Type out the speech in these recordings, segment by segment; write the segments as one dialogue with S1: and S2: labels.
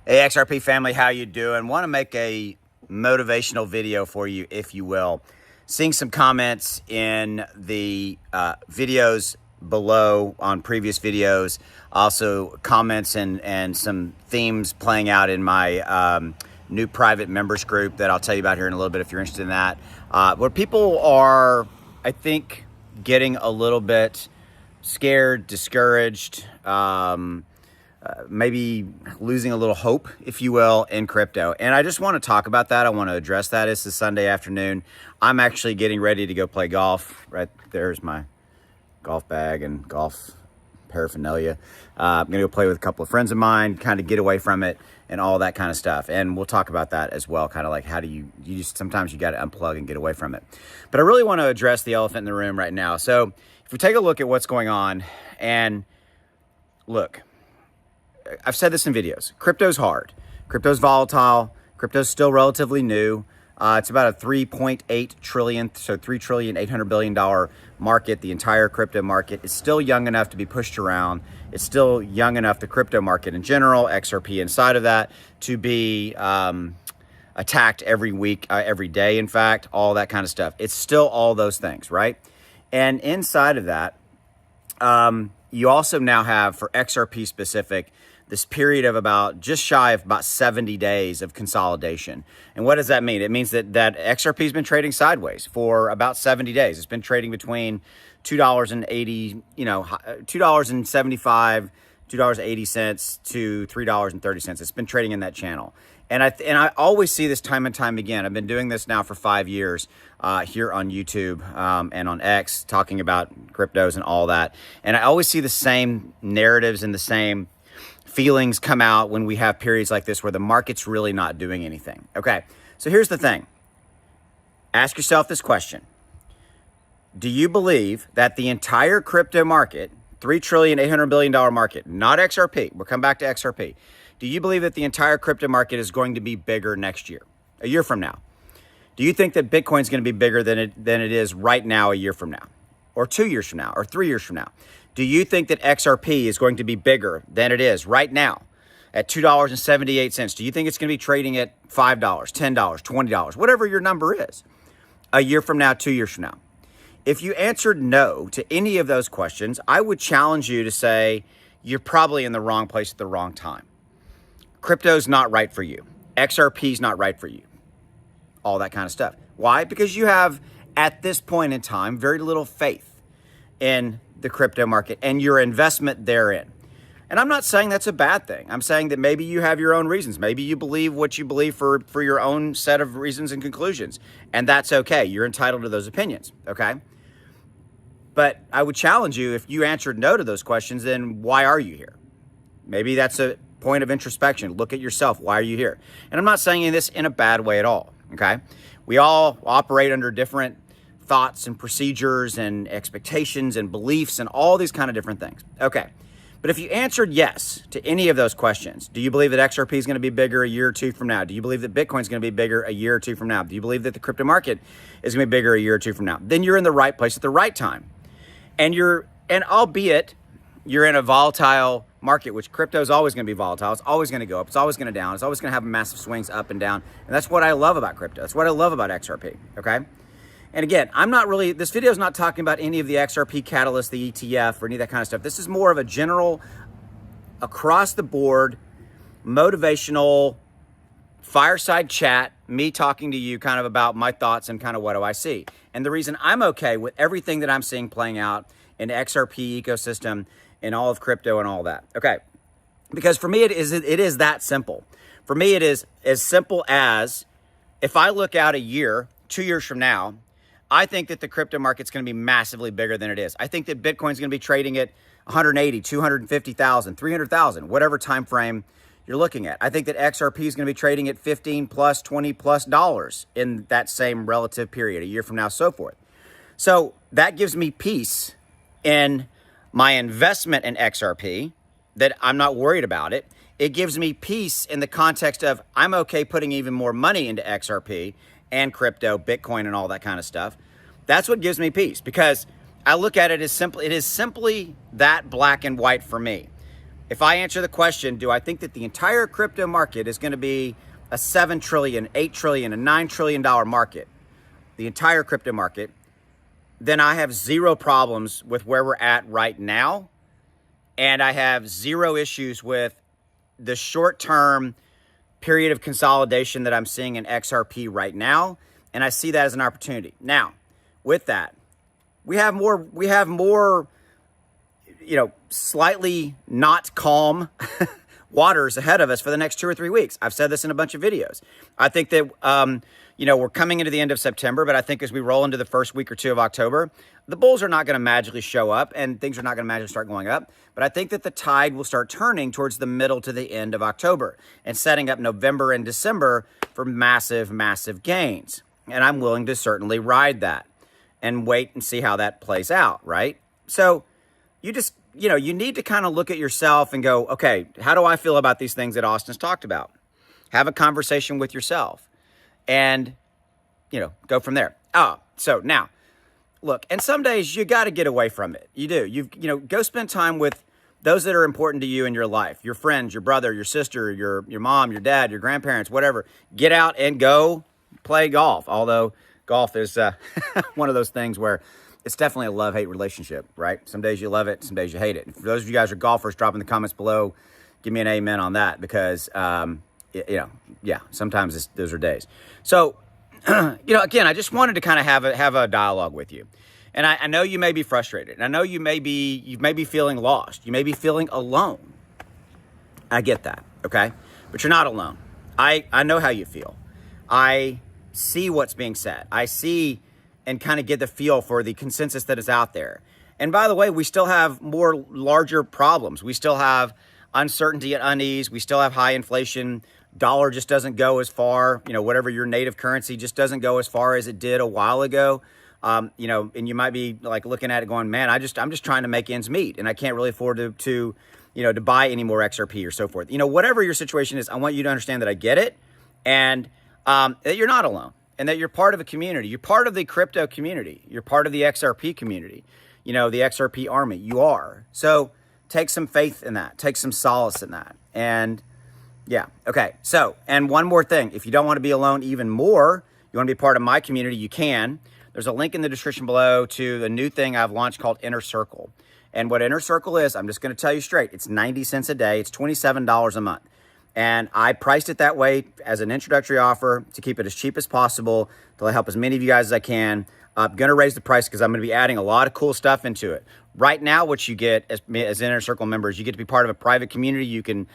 S1: Hey XRP family, how you doing? Want to make a motivational video for you, if you will. Seeing some comments in the videos below on previous videos, also comments and some themes playing out in my new private members group that I'll tell you about here in a little bit if you're interested in that. Where people are, I think, getting a little bit scared, discouraged, maybe losing a little hope, if you will, in crypto. And I just want to talk about that. I want to address that. It's a Sunday afternoon. I'm actually getting ready to go play golf. Right there's my golf bag and golf paraphernalia. I'm going to go play with a couple of friends of mine, kind of get away from it and all that kind of stuff. And we'll talk about that as well. Kind of like how do you just, sometimes you got to unplug and get away from it. But I really want to address the elephant in the room right now. So if we take a look at what's going on, and look, I've said this in videos. Crypto's hard. Crypto's volatile. Crypto's still relatively new. It's about a 3.8 trillion, so $3.8 trillion market. The entire crypto market is still young enough to be pushed around. It's still young enough, the crypto market in general, XRP inside of that, to be attacked every week, every day, in fact, all that kind of stuff. It's still all those things, right? And inside of that, you also now have, for XRP specific, this period of about just shy of about 70 days of consolidation. And what does that mean? It means that XRP has been trading sideways for about 70 days. It's been trading between $2.80, $2.75, $2.80 to $3.30. It's been trading in that channel. And I always see this time and time again. I've been doing this now for 5 years here on YouTube and on X, talking about cryptos and all that. And I always see the same narratives and the same feelings come out when we have periods like this where the market's really not doing anything. Okay, so here's the thing. Ask yourself this question. Do you believe that the entire crypto market, $3.8 trillion market, not XRP, we'll come back to XRP. Do you believe that the entire crypto market is going to be bigger next year, a year from now? Do you think that Bitcoin is going to be bigger than it is right now a year from now, or 2 years from now, or 3 years from now? Do you think that XRP is going to be bigger than it is right now at $2.78? Do you think it's going to be trading at $5, $10, $20, whatever your number is, a year from now, 2 years from now? If you answered no to any of those questions, I would challenge you to say you're probably in the wrong place at the wrong time. Crypto's not right for you. XRP's not right for you. All that kind of stuff. Why? Because you have, at this point in time, very little faith in the crypto market and your investment therein. And I'm not saying that's a bad thing. I'm saying that maybe you have your own reasons. Maybe you believe what you believe for your own set of reasons and conclusions. And that's okay. You're entitled to those opinions, okay? But I would challenge you, if you answered no to those questions, then why are you here? Maybe that's a point of introspection. Look at yourself. Why are you here? And I'm not saying this in a bad way at all, okay? We all operate under different thoughts and procedures and expectations and beliefs and all these kind of different things. Okay. But if you answered yes to any of those questions, do you believe that XRP is going to be bigger a year or two from now? Do you believe that Bitcoin is going to be bigger a year or two from now? Do you believe that the crypto market is going to be bigger a year or two from now? Then you're in the right place at the right time. And albeit you're in a volatile market, which crypto is always going to be volatile. It's always going to go up. It's always going to down. It's always going to have massive swings up and down. And that's what I love about crypto. That's what I love about XRP. Okay. And again, this video is not talking about any of the XRP catalyst, the ETF, or any of that kind of stuff. This is more of a general, across the board, motivational, fireside chat, me talking to you kind of about my thoughts and kind of what do I see. And the reason I'm okay with everything that I'm seeing playing out in the XRP ecosystem and all of crypto and all that. Okay. Because for me, it is that simple. For me, it is as simple as, if I look out a year, 2 years from now, I think that the crypto market's going to be massively bigger than it is. I think that Bitcoin's going to be trading at 180, 250,000, 300,000, whatever time frame you're looking at. I think that XRP is going to be trading at 15 plus, 20 plus dollars in that same relative period, a year from now, so forth. So that gives me peace in my investment in XRP, that I'm not worried about it. It gives me peace in the context of I'm okay putting even more money into XRP and crypto, Bitcoin, and all that kind of stuff. That's what gives me peace, because I look at it as simply that black and white for me. if I answer the question, do I think that the entire crypto market is going to be a 7 trillion, 8 trillion, a $9 trillion market, the entire crypto market, then I have zero problems with where we're at right now. And I have zero issues with the short-term period of consolidation that I'm seeing in XRP right now. And I see that as an opportunity. Now, with that, we have more, slightly not calm waters ahead of us for the next 2 or 3 weeks. I've said this in a bunch of videos. I think that, we're coming into the end of September, but I think as we roll into the first week or two of October, the bulls are not going to magically show up and things are not going to magically start going up. But I think that the tide will start turning towards the middle to the end of October and setting up November and December for massive, massive gains. And I'm willing to certainly ride that and wait and see how that plays out, right? So you just, you need to kind of look at yourself and go, okay, how do I feel about these things that Austin's talked about? Have a conversation with yourself and, go from there. So now, look, and some days you got to get away from it. You do. Go spend time with those that are important to you in your life, your friends, your brother, your sister, your mom, your dad, your grandparents, whatever. Get out and go play golf. Although golf is one of those things where it's definitely a love-hate relationship, right? Some days you love it, some days you hate it. For those of you guys who are golfers, drop in the comments below. Give me an amen on that because, sometimes those are days. So, again, I just wanted to kind of have a dialogue with you. And I know you may be frustrated. And I know you may be feeling lost. You may be feeling alone. I get that, okay? But you're not alone. I know how you feel. I see what's being said. I see and kind of get the feel for the consensus that is out there. And by the way, we still have more larger problems. We still have uncertainty and unease. We still have high inflation. Dollar just doesn't go as far, whatever your native currency just doesn't go as far as it did a while ago. And you might be like looking at it going, man, I'm just trying to make ends meet and I can't really afford to buy any more XRP or so forth. Whatever your situation is, I want you to understand that I get it and that you're not alone and that you're part of a community. You're part of the crypto community. You're part of the XRP community, the XRP army. You are. So take some faith in that. Take some solace in that. And yeah. Okay. So, and one more thing, if you don't want to be alone even more, you want to be part of my community, you can. There's a link in the description below to the new thing I've launched called Inner Circle. And what Inner Circle is, I'm just going to tell you straight. It's 90 cents a day. It's $27 a month. And I priced it that way as an introductory offer to keep it as cheap as possible to help as many of you guys as I can. I'm going to raise the price because I'm going to be adding a lot of cool stuff into it. Right now, what you get as Inner Circle members, you get to be part of a private community. You can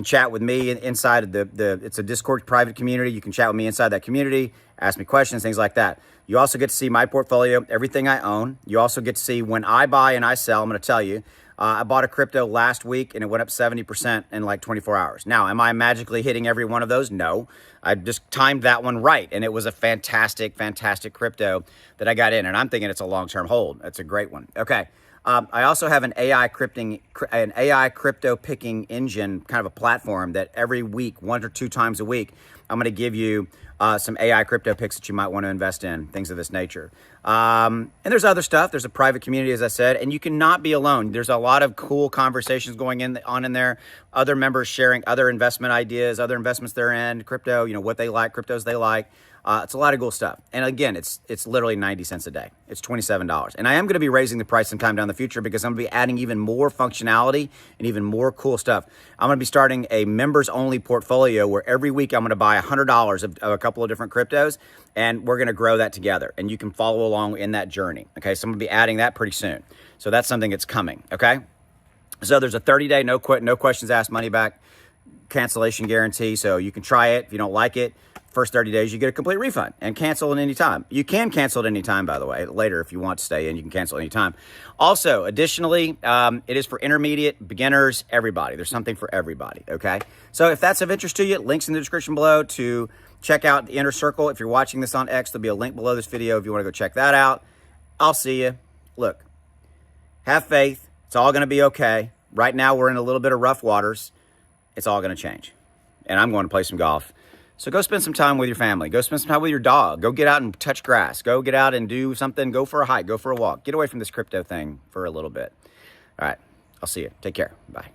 S1: chat with me inside of it's a Discord private community. You can chat with me inside that community, ask me questions, things like that. You also get to see my portfolio, everything I own. You also get to see when I buy and I sell. I'm going to tell you, I bought a crypto last week and it went up 70% in like 24 hours. Now, am I magically hitting every one of those? No. I just timed that one right. And it was a fantastic, fantastic crypto that I got in. And I'm thinking it's a long-term hold. That's a great one. Okay. I also have an AI crypto picking engine, kind of a platform that every week, 1 or 2 times a week, I'm going to give you some AI crypto picks that you might want to invest in, things of this nature. And there's other stuff. There's a private community, as I said, and you cannot be alone. There's a lot of cool conversations going on in there. Other members sharing other investment ideas, other investments they're in, crypto, what they like, cryptos they like. It's a lot of cool stuff. And again, it's literally 90 cents a day. It's $27. And I am going to be raising the price sometime down the future because I'm going to be adding even more functionality and even more cool stuff. I'm going to be starting a members only portfolio where every week I'm going to buy $100 of a couple of different cryptos and we're going to grow that together and you can follow along in that journey. Okay. So I'm going to be adding that pretty soon. So that's something that's coming. Okay. So there's a 30-day no questions asked money back cancellation guarantee. So you can try it. If you don't like it, first 30 days, you get a complete refund and cancel at any time. You can cancel at any time, by the way. Later, if you want to stay in, you can cancel at any time. Also, additionally, it is for intermediate, beginners, everybody. There's something for everybody, okay? So if that's of interest to you, links in the description below to check out the Inner Circle. If you're watching this on X, there'll be a link below this video if you want to go check that out. I'll see you. Look, have faith. It's all going to be okay. Right now, we're in a little bit of rough waters. It's all going to change. And I'm going to play some golf. So go spend some time with your family. Go spend some time with your dog. Go get out and touch grass. Go get out and do something. Go for a hike. Go for a walk. Get away from this crypto thing for a little bit. All right. I'll see you. Take care. Bye.